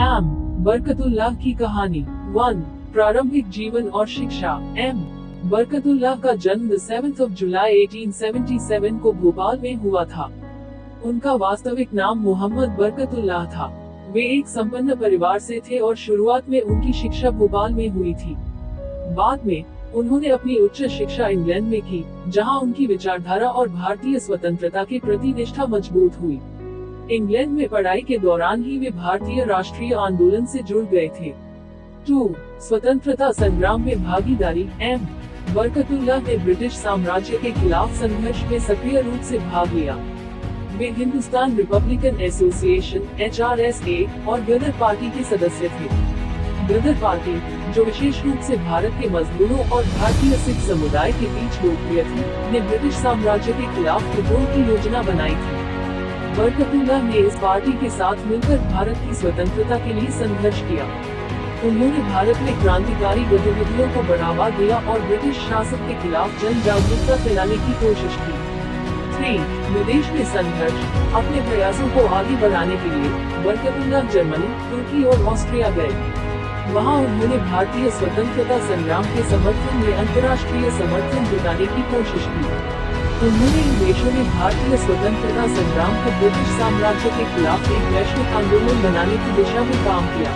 M Barkatullah की कहानी। 1. प्रारंभिक जीवन और शिक्षा। एम बरकतुल्लाह का जन्म 7 जुलाई 1877 को भोपाल में हुआ था। उनका वास्तविक नाम मोहम्मद बरकतुल्लाह था। वे एक संपन्न परिवार से थे और शुरुआत में उनकी शिक्षा भोपाल में हुई थी। बाद में उन्होंने अपनी उच्च शिक्षा इंग्लैंड में की, जहां उनकी विचारधारा और भारतीय स्वतंत्रता के प्रति निष्ठा मजबूत हुई। इंग्लैंड में पढ़ाई के दौरान ही वे भारतीय राष्ट्रीय आंदोलन से जुड़ गए थे। 2. स्वतंत्रता संग्राम में भागीदारी। एम बरकतुल्लाह ने ब्रिटिश साम्राज्य के खिलाफ संघर्ष में सक्रिय रूप से भाग लिया। वे हिंदुस्तान रिपब्लिकन एसोसिएशन (HRSA) और गदर पार्टी के सदस्य थे। गदर पार्टी, जो विशेष रूप से भारत के मजदूरों और भारतीय सिख समुदाय के बीच लोकप्रिय थी, ने ब्रिटिश साम्राज्य के खिलाफ विद्रोह की योजना बनाई थी। बरकतुल्लाह ने इस पार्टी के साथ मिलकर भारत की स्वतंत्रता के लिए संघर्ष किया। उन्होंने भारत में क्रांतिकारी गतिविधियों को बढ़ावा दिया और ब्रिटिश शासक के खिलाफ जन जागरूकता फैलाने की कोशिश की। 3. विदेश में संघर्ष। अपने प्रयासों को आगे बढ़ाने के लिए बरकतुल्लाह जर्मनी, तुर्की और ऑस्ट्रिया गए। वहां उन्होंने भारतीय स्वतंत्रता संग्राम के समर्थन में अंतर्राष्ट्रीय समर्थन जुटाने की कोशिश की। उन्होंने इन देशों में भारतीय स्वतंत्रता संग्राम को ब्रिटिश साम्राज्य के खिलाफ एक वैश्विक आंदोलन बनाने की दिशा में काम किया।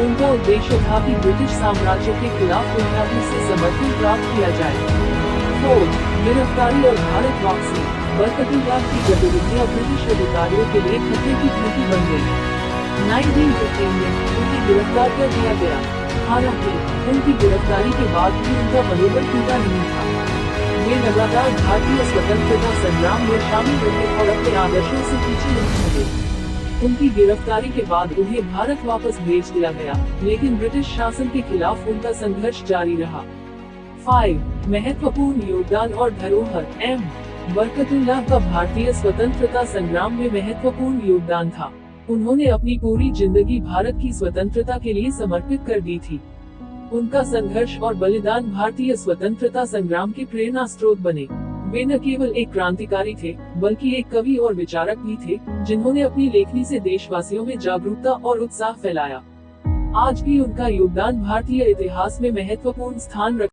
उनका उद्देश्य था कि ब्रिटिश साम्राज्य के खिलाफ दुनियाभर से समर्थन प्राप्त किया जाए। 4. गिरफ्तारी और भारत वापसी। बरकतुल्लाह की गतिविधियां ब्रिटिश अधिकारियों के लिए खतरे की घंटी बन गई। 1915 में उन्हें गिरफ्तार कर दिया गया। हालांकि उनकी गिरफ्तारी के बाद भी उनका मनोबल टूटा नहीं था। वे लगातार भारतीय स्वतंत्रता संग्राम में शामिल रहे और अपने आदर्शों से पीछे नहीं हटे। उनकी गिरफ्तारी के बाद उन्हें भारत वापस भेज दिया गया, लेकिन ब्रिटिश शासन के खिलाफ उनका संघर्ष जारी रहा। 5. महत्वपूर्ण योगदान और धरोहर। एम बरकतुल्लाह का भारतीय स्वतंत्रता संग्राम में महत्वपूर्ण योगदान था। उन्होंने अपनी पूरी जिंदगी भारत की स्वतंत्रता के लिए समर्पित कर दी थी। उनका संघर्ष और बलिदान भारतीय स्वतंत्रता संग्राम के प्रेरणा स्रोत बने। वे न केवल एक क्रांतिकारी थे, बल्कि एक कवि और विचारक भी थे, जिन्होंने अपनी लेखनी से देशवासियों में जागरूकता और उत्साह फैलाया। आज भी उनका योगदान भारतीय इतिहास में महत्वपूर्ण स्थान रखता है।